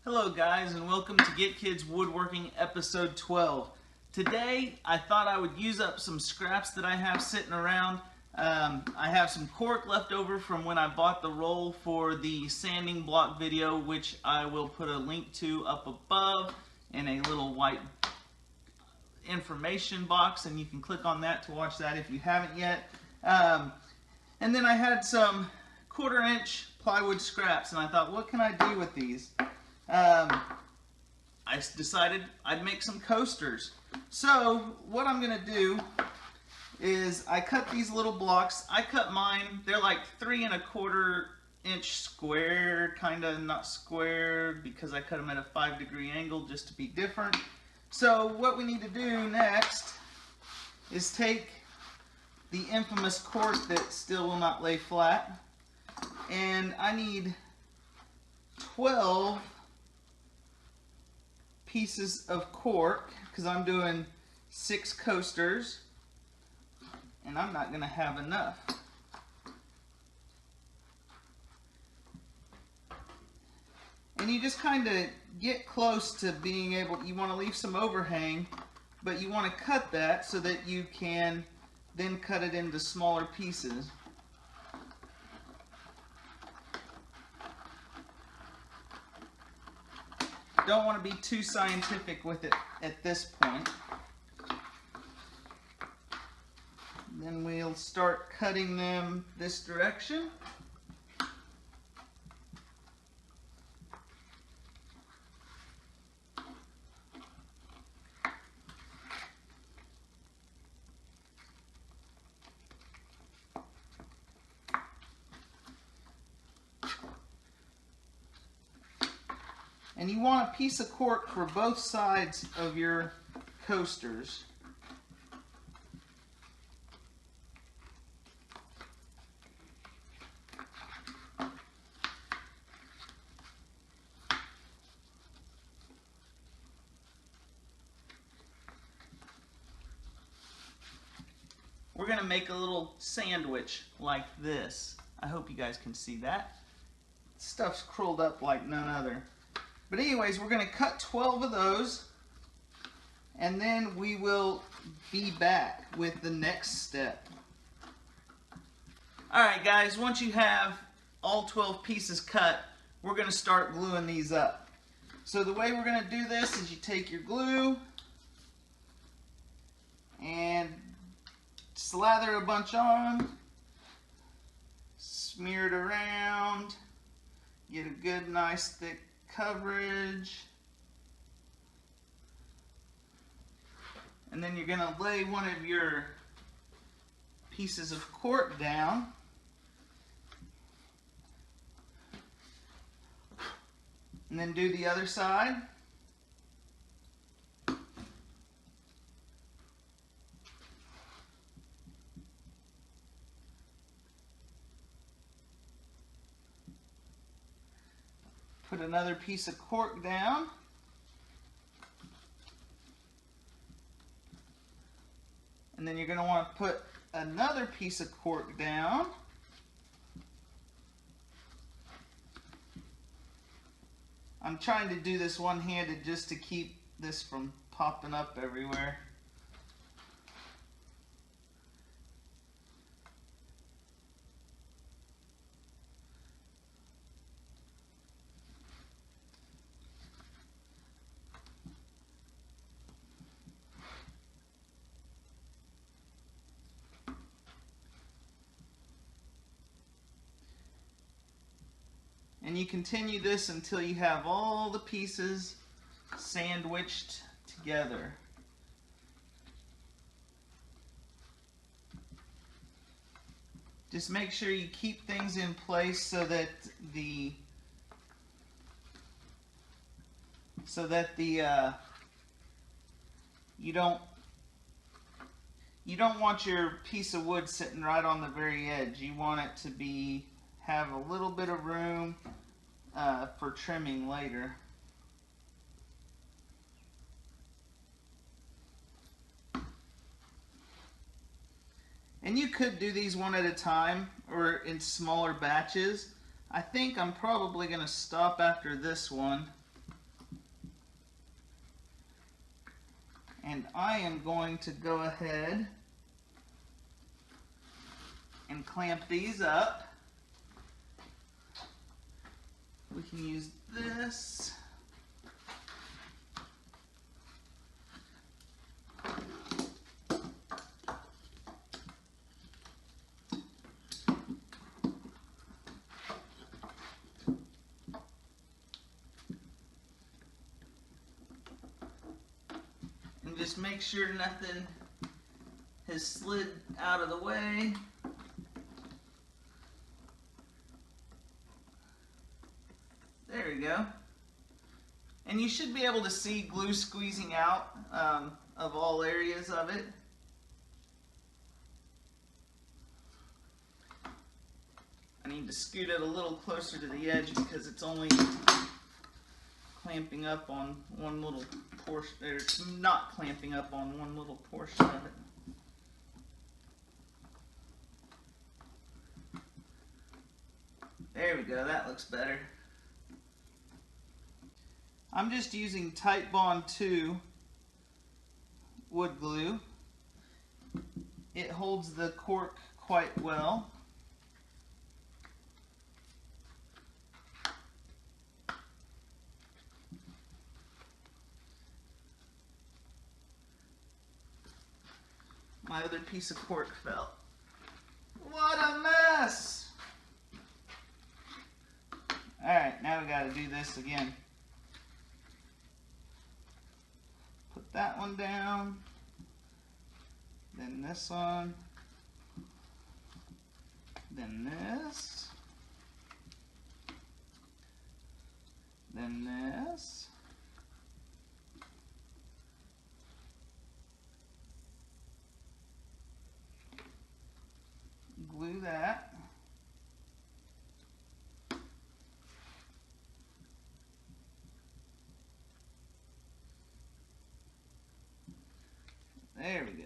Hello guys, and welcome to Get Kids Woodworking episode 12. Today I thought I would use up some scraps that I have sitting around. I have some cork left over from when I bought the roll for the sanding block video, which I will put a link to up above in a little white information box, and you can click on that to watch that if you haven't yet. And then I had some 1/4 inch plywood scraps, and I thought, what can I do with these? I decided I'd make some coasters. So what I'm gonna do is I cut these little blocks. I cut mine, they're like 3 1/4 inch square, kinda not square because I cut them at a 5-degree angle just to be different. So what we need to do next is take the infamous cork that still will not lay flat, and I need 12 pieces of cork because I'm doing 6 coasters and I'm not going to have enough. And you just kind of get close to being able, you want to leave some overhang, but you want to cut that so that you can then cut it into smaller pieces. Don't want to be too scientific with it at this point. Then we'll start cutting them this direction. And you want a piece of cork for both sides of your coasters. We're going to make a little sandwich like this. I hope you guys can see that. Stuff's curled up like none other. But anyways, we're going to cut 12 of those, and then we will be back with the next step. Alright guys, once you have all 12 pieces cut, we're going to start gluing these up. So the way we're going to do this is you take your glue and slather a bunch on, smear it around, get a good nice thick coverage, and then you're going to lay one of your pieces of cork down, and then do the other side. Put another piece of cork down. And then you're going to want to put another piece of cork down. I'm trying to do this one-handed just to keep this from popping up everywhere. And you continue this until you have all the pieces sandwiched together. Just make sure you keep things in place so that you don't want your piece of wood sitting right on the very edge. You want it to have a little bit of room for trimming later. And you could do these one at a time or in smaller batches. I think I'm probably going to stop after this one And I am going to go ahead and clamp these up. We can use this. And just make sure nothing has slid out of the way. There we go. And you should be able to see glue squeezing out of all areas of it. I need to scoot it a little closer to the edge because it's only clamping up on one little portion, or it's not clamping up on one little portion of it. There we go, that looks better. I'm just using Tite Bond 2 wood glue. It holds the cork quite well. My other piece of cork fell. What a mess! Alright, now we gotta do this again. Put that one down, then this one, then this, then this. Glue that. There we go.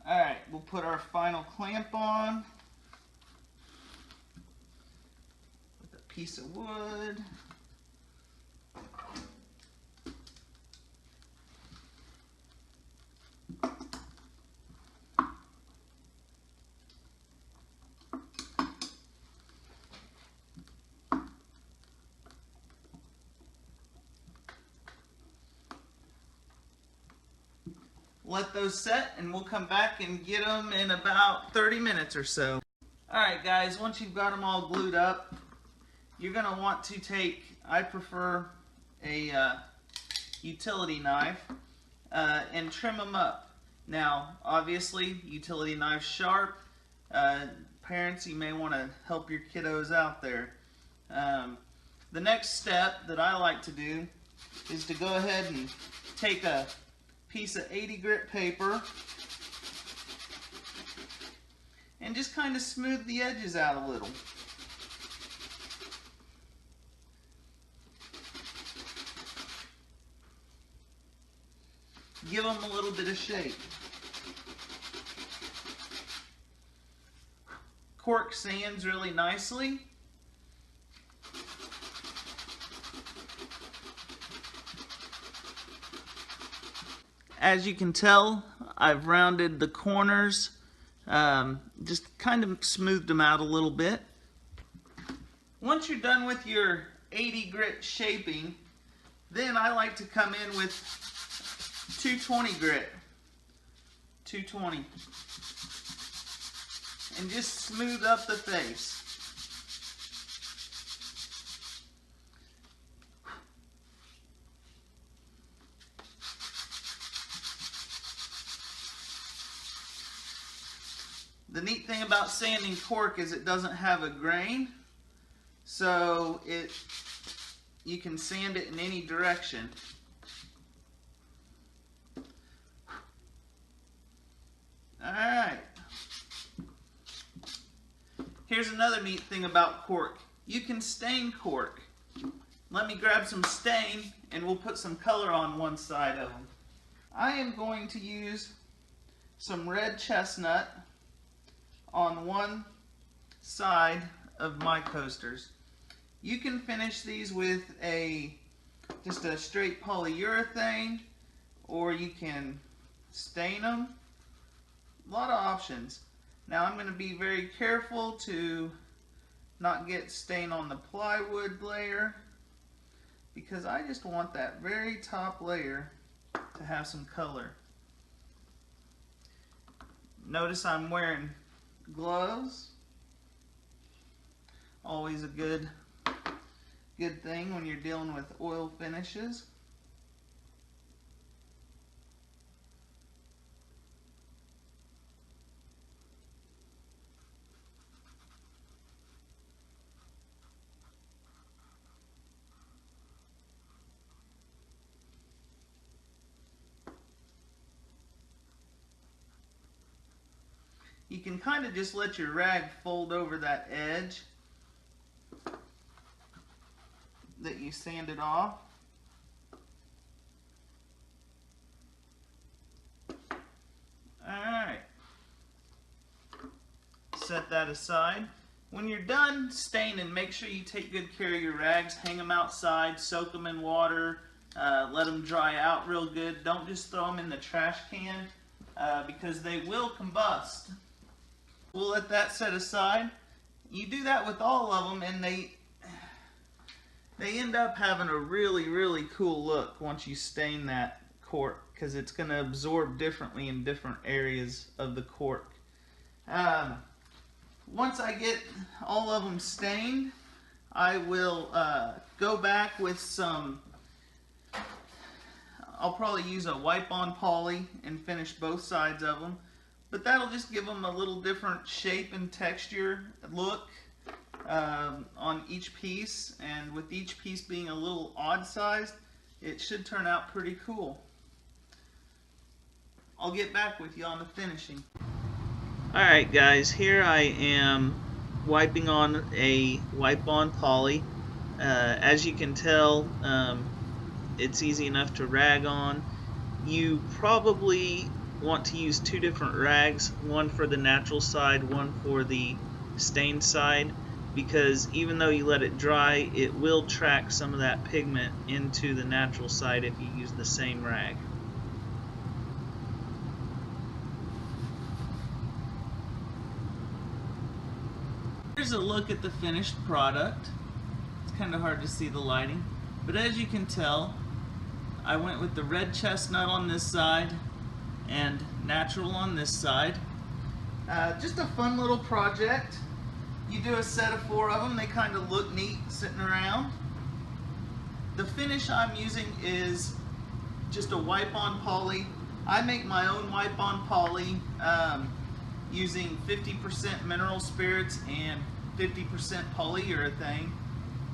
Alright, we'll put our final clamp on with a piece of wood. Let those set and we'll come back and get them in about 30 minutes or so. Alright guys, once you've got them all glued up, you're going to want to take, I prefer a utility knife, and trim them up. Now obviously utility knife sharp, parents, you may want to help your kiddos out there. The next step that I like to do is to go ahead and take a piece of 80 grit paper and just kind of smooth the edges out a little. Give them a little bit of shape. Cork sands really nicely. As you can tell, I've rounded the corners, just kind of smoothed them out a little bit. Once you're done with your 80 grit shaping, then I like to come in with 220 grit. 220. And just smooth up the face. The neat thing about sanding cork is it doesn't have a grain, so you can sand it in any direction. Alright. Here's another neat thing about cork. You can stain cork. Let me grab some stain and we'll put some color on one side of them. I am going to use some red chestnut on one side of my coasters. You can finish these with just a straight polyurethane, or you can stain them. A lot of options. Now I'm going to be very careful to not get stain on the plywood layer, because I just want that very top layer to have some color. Notice I'm wearing gloves. Always a good thing when you're dealing with oil finishes. You can kind of just let your rag fold over that edge that you sanded off. Alright. Set that aside. When you're done staining, make sure you take good care of your rags. Hang them outside, soak them in water, let them dry out real good. Don't just throw them in the trash can because they will combust. We'll let that set aside. You do that with all of them and they end up having a really cool look once you stain that cork, because it's going to absorb differently in different areas of the cork. Once I get all of them stained, I will go back with some, I'll probably use a wipe-on poly and finish both sides of them. But that'll just give them a little different shape and texture look on each piece, and with each piece being a little odd sized, it should turn out pretty cool. I'll get back with you on the finishing. Alright guys, here I am wiping on a wipe-on poly. As you can tell, it's easy enough to rag on. You probably want to use two different rags, one for the natural side, one for the stained side, because even though you let it dry, it will track some of that pigment into the natural side if you use the same rag. Here's a look at the finished product. It's kind of hard to see the lighting, but as you can tell, I went with the red chestnut on this side and natural on this side. Just a fun little project. You do a set of 4 of them, they kind of look neat sitting around. The finish I'm using is just a wipe-on poly. I make my own wipe-on poly using 50% mineral spirits and 50% polyurethane.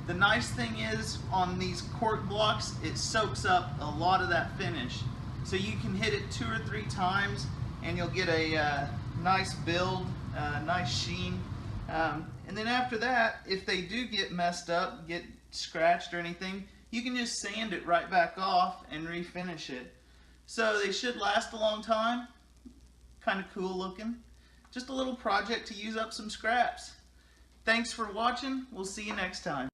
The nice thing is, on these cork blocks, it soaks up a lot of that finish. So you can hit it 2 or 3 times and you'll get a nice build, nice sheen. And then after that, if they do get messed up, get scratched or anything, you can just sand it right back off and refinish it. So they should last a long time. Kind of cool looking. Just a little project to use up some scraps. Thanks for watching. We'll see you next time.